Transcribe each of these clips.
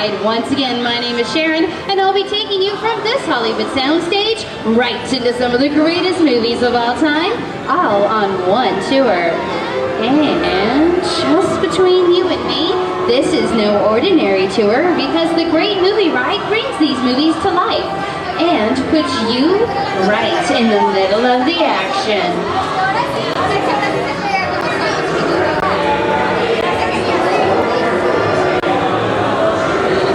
ride. Once again, my name is Sharon, and I'll be taking you from this Hollywood soundstage right into some of the greatest movies of all time, all on one tour. And just between you and me, this is no ordinary tour because the Great Movie Ride brings these movies to life and puts you right in the middle of the action.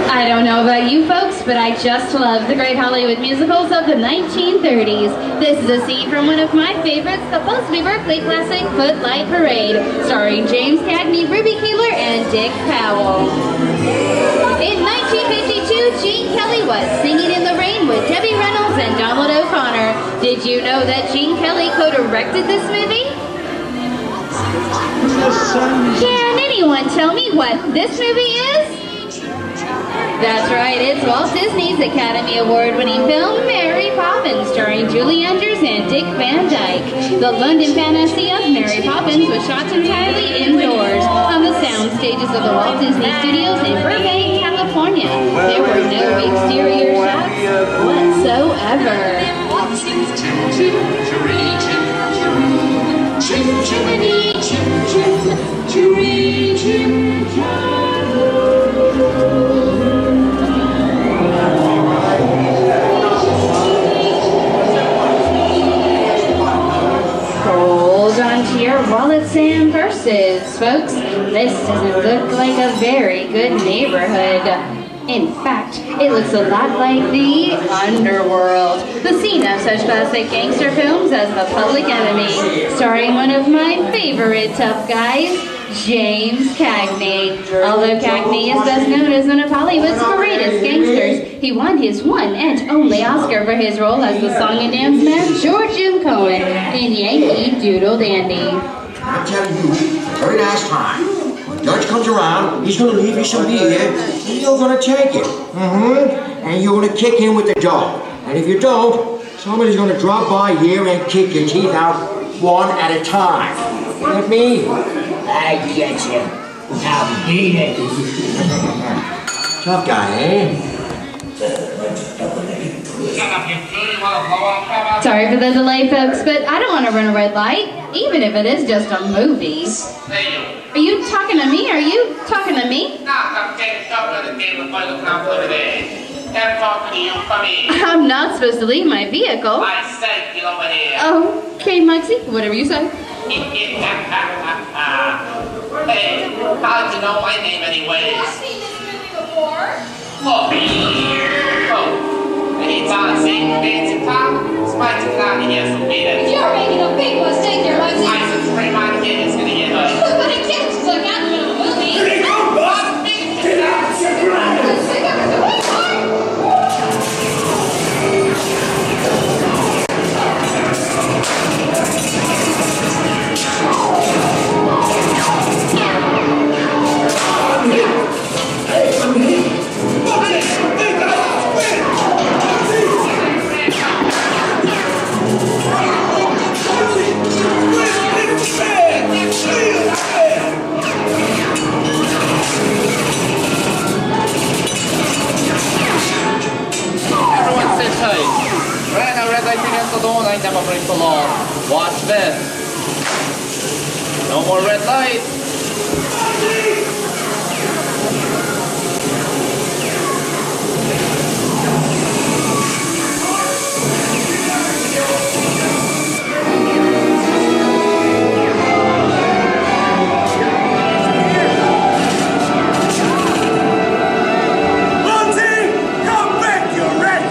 I don't know about you folks, but I just love the great Hollywood musicals of the 1930s. This is a scene from one of my favorites, the Busby Berkeley classic Footlight Parade, starring James Cagney, Ruby Keeler, and Dick Powell. In 1952, Gene Kelly was Singing in the Rain with Debbie Reynolds and Donald O'Connor. Did you know that Gene Kelly co-directed this movie? Can anyone tell me what this movie is? That's right, it's Walt Disney's Academy Award-winning film, Mary Poppins, starring Julie Andrews and Dick Van Dyke. The London fantasy of Mary Poppins was shot entirely indoors on the sound stages of the Walt Disney Studios in Burbank, California. There were no exterior shots whatsoever. Hold on to your wallets and purses, folks. This doesn't look like a very good neighborhood. In fact, it looks a lot like the underworld, the scene of such classic gangster films as The Public Enemy, starring one of my favorite tough guys, James Cagney. Although Cagney is best known as one of Hollywood's greatest gangsters, he won his one and only Oscar for his role as the song and dance man George M. Cohen in Yankee Doodle Dandy. I'm telling you, very last time. When Dutch comes around, he's going to leave you some beer, and you're going to take it. And you're going to kick him with the dog. And if you don't, somebody's going to drop by here and kick your teeth out one at a time. Get me? I get you. Now beat it. Tough guy, eh? Sorry for the delay, folks, but I don't want to run a red light, even if it is just a movie. Are you talking to me? Are you talking to me? I'm not supposed to leave my vehicle. Okay, Mugsy, whatever you say. Hey, how'd you know my name anyways? I've seen this movie before. Look. Oh, it's on a same fancy top. Spicy cloud in here, so beat it. You're making a big mistake there, Mugsy. I said spray my kid is gonna get hooked. But I can't just look out in the middle of the movie. Here you go, boss! Get out, shut your mouth! I never break the law. Watch this. No more red light.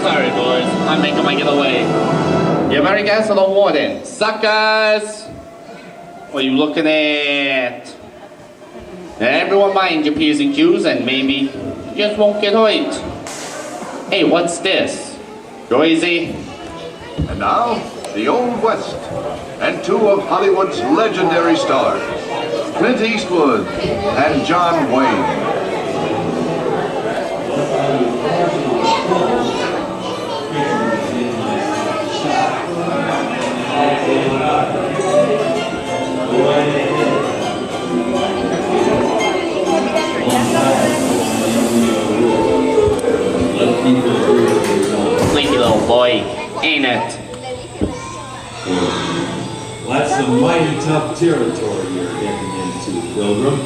Sorry, boys. I'm making my getaway. You better guess the warden. Suckers! What are you looking at? Everyone mind your P's and Q's and maybe you just won't get hurt. Hey, what's this? Go easy. And now, the Old West, and two of Hollywood's legendary stars, Clint Eastwood and John Wayne. mighty tough territory you're getting into, Pilgrim.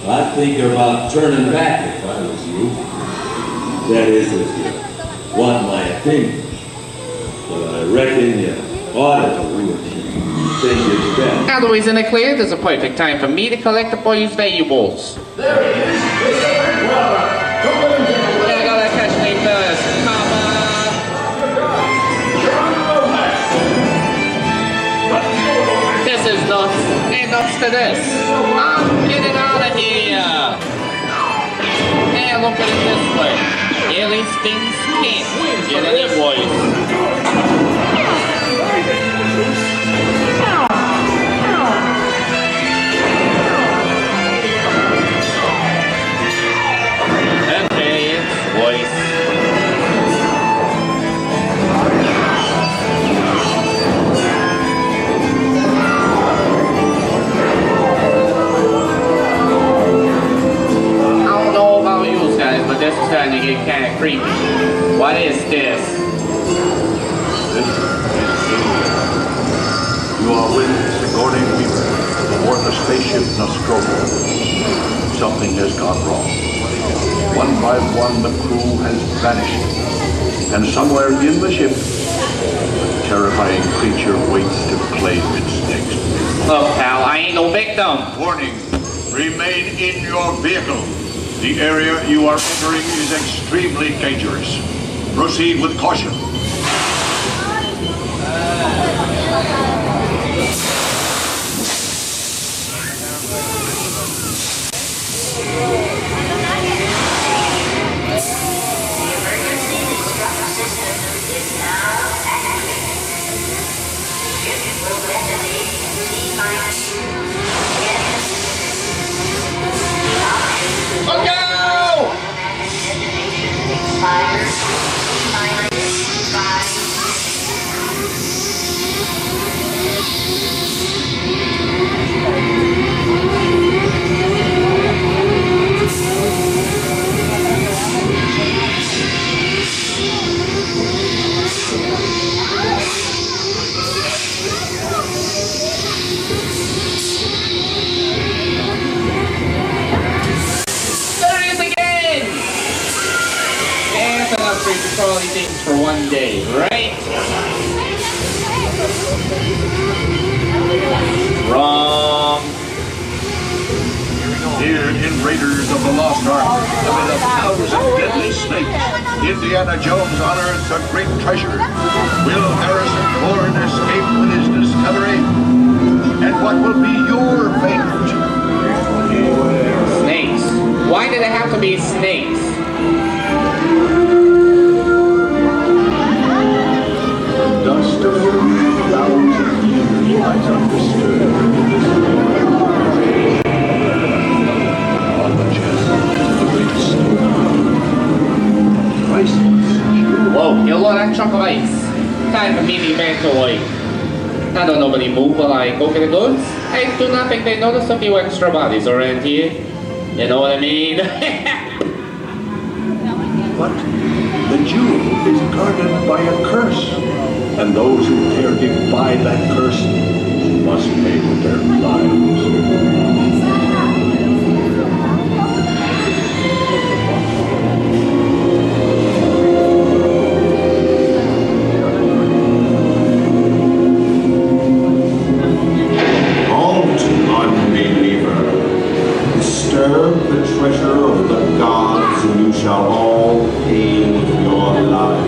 I'd think about turning back if I was you. That is, if you want my opinion. But I reckon you ought to do what you think is best. Now that he's in the clear, there's a perfect time for me to collect the boy's valuables. There he is! Mr. Brother! Don't let him get away! I gotta catch me first, Papa! This is nuts. Ain't nuts to this. I'm getting out of here. Hey, look at it this way. Alien things can't get any voice. Okay, it's voice. But this is starting to get kind of creepy. What is this? This is You are with Sigourney Weaver aboard the spaceship Nostromo. Something has gone wrong. One by one, the crew has vanished. And somewhere in the ship, a terrifying creature waits to claim its next victim. Look, pal, I ain't no victim. Warning, remain in your vehicle. The area you are entering is extremely dangerous. Proceed with caution. Look out! Probably things for one day, right? Wrong. Here in Raiders of the Lost Ark, amid 1,000 deadly snakes, Indiana Jones unearths a great treasure. Will Harrison Ford escape with his discovery? And what will be your fate? Snakes. Why did it have to be snakes? Dust of 1,000 years lies undisturbed. On the chest, the great stone. Priceless. Whoa, you look that chunk of ice. Time for me to back away. I don't nobody move while I go get the goods. I do not think they notice a few extra bodies around here. You know what I mean? But the jewel is guarded by a curse. And those who dare defy that curse must pay with their lives. Halt, unbeliever. Disturb the treasure of the gods, and you shall all pay with your lives.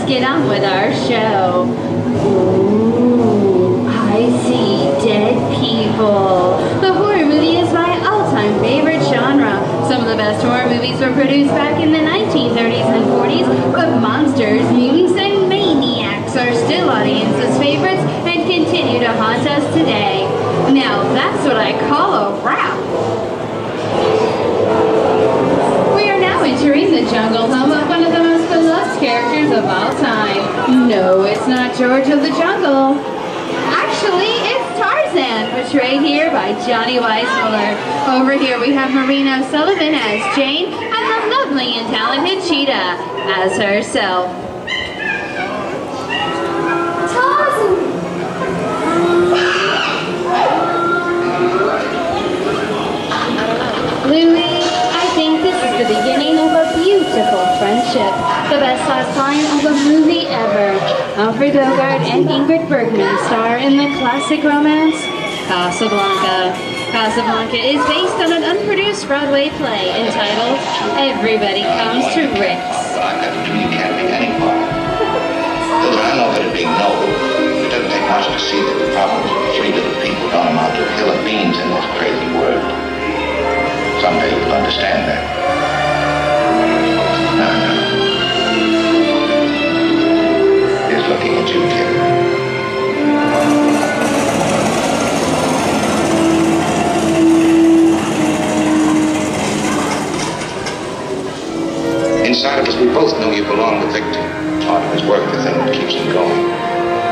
Get on with our show. Ooh, I see dead people. The horror movie is my all-time favorite genre. Some of the best horror movies were produced back in the 1930s and 40s, but monsters, mutants, and maniacs are are still audiences' favorites and continue to haunt us today. Now that's what I call a wrap. We are now entering the jungle home of one of the most beloved characters of all time. No, it's not George of the Jungle. Actually, it's Tarzan, portrayed here by Johnny Weissmuller. Over here we have Marina Sullivan as Jane, and the lovely and talented Cheetah as herself. Louis, I think this is the beginning of a beautiful friendship. The best last line of a movie ever. Humphrey Bogart and Ingrid Bergman star in the classic romance Casablanca. Casablanca is based on an unproduced Broadway play entitled Everybody Comes to Rick's. But I've got a feeling you can't make any part. Look, I know that it being noble, it doesn't take much to see that the problems of three little people don't amount to a hill of beans in this crazy world. Someday you'll understand that. No. Here's looking at you, kid. Inside of us, we both know you belong to Victor. Part of his work, the thing that keeps him going.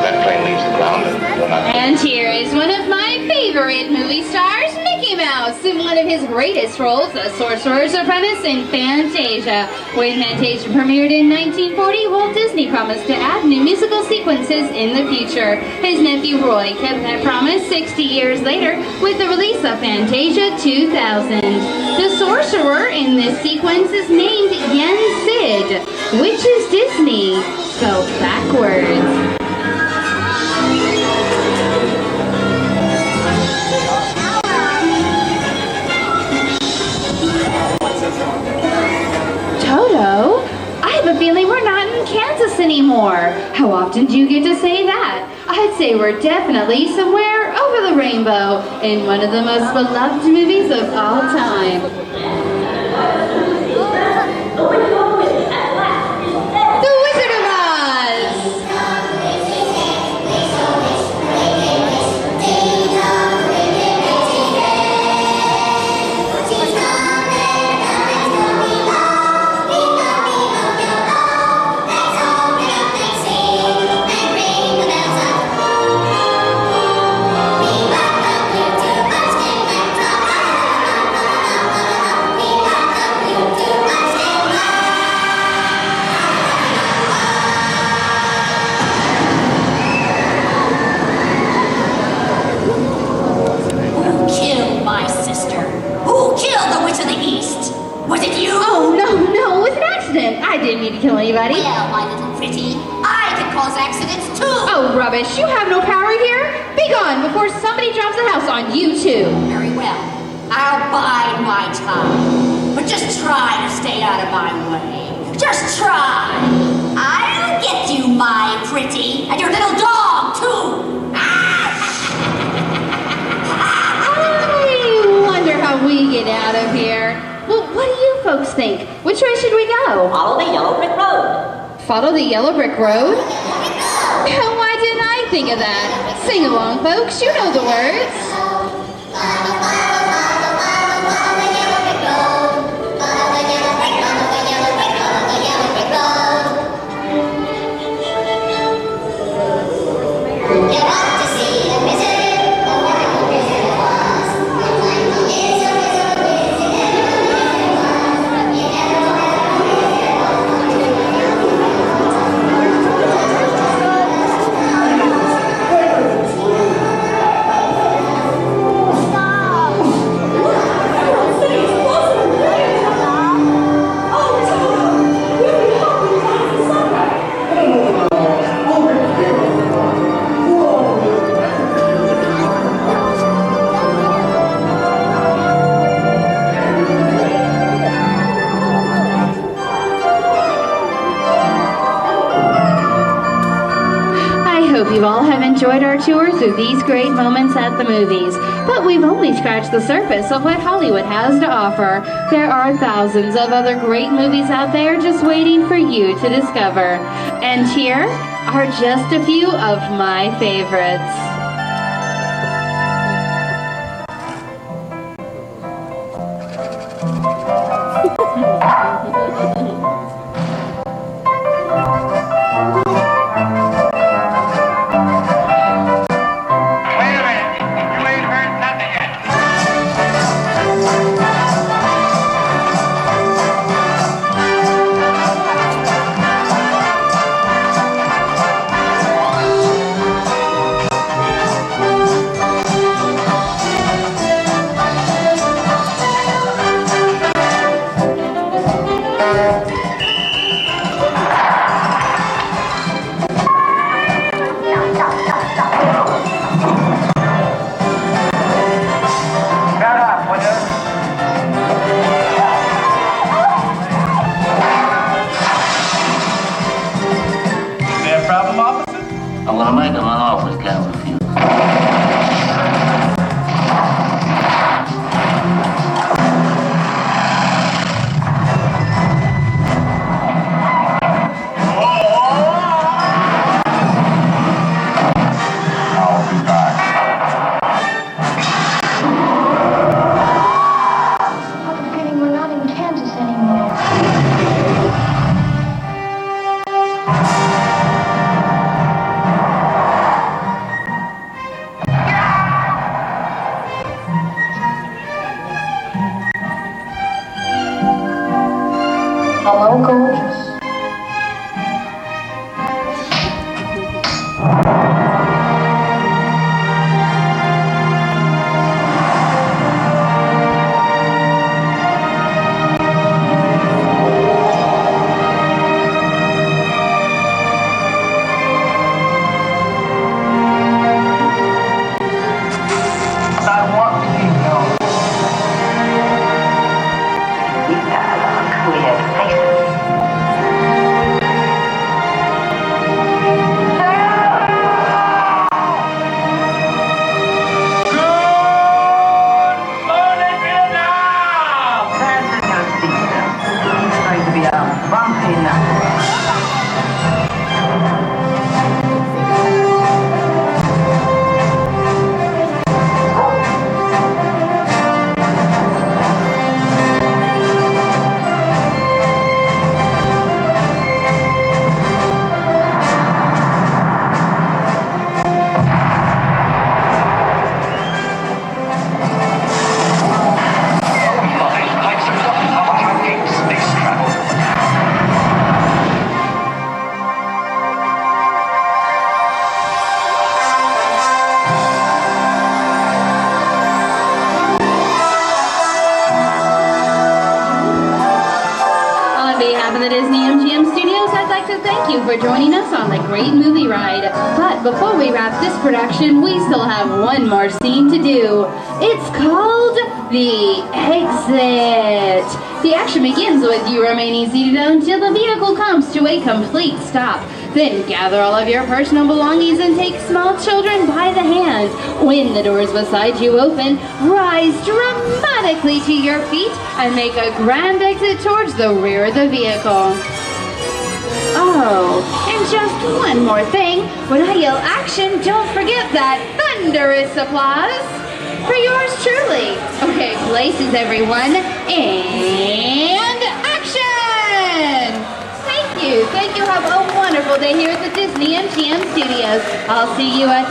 That plane leaves the ground and you're not... And here is one of my favorite movie stars, Mickey Mouse, in one of his greatest roles, the Sorcerer's Apprentice in Fantasia. When Fantasia premiered in 1940, Walt Disney promised to add new musical sequences in the future. His nephew Roy kept that promise 60 years later with the release of Fantasia 2000. The sorcerer in this sequence is named Yen Sid, which is Disney, spelled backwards. Toto, I have a feeling we're not in Kansas anymore. How often do you get to say that? I'd say we're definitely somewhere over the rainbow in one of the most beloved movies of all time. The Wizard of Oz! I didn't mean to kill anybody. Well, my little pretty, I can cause accidents too. Oh, rubbish. You have no power here. Be gone before somebody drops a house on you, too. Very well. I'll bide my time. But just try to stay out of my way. Just try. I'll get you, my pretty. And your little dog, too. I wonder how we get out of here. Well, what do you folks think? Which way should we go? Follow the yellow brick road. Follow the yellow brick road? Why didn't I think of that? Sing along, folks. You know the words. You all have enjoyed our tour through these great moments at the movies, but we've only scratched the surface of what Hollywood has to offer. There are thousands of other great movies out there just waiting for you to discover. And here, are just a few of my favorites. I'm gonna make him an offer he can't refuse. We're not in Kansas anymore. Hello, gorgeous. I want to be known. We had faces. On behalf of the Disney MGM Studios, I'd like to thank you for joining us on the Great Movie Ride. But before we wrap this production, we still have one more scene to do. It's called The Exit. The action begins with you remaining seated until the vehicle comes to a complete stop. Then gather all of your personal belongings and take small children by the hand. When the doors beside you open, rise dramatically to your feet and make a grand exit towards the rear of the vehicle. Oh, and just one more thing. When I yell action, don't forget that thunderous applause for yours truly. Okay, places everyone, and action! Thank you. Have a wonderful day here at the Disney MGM Studios. I'll see you at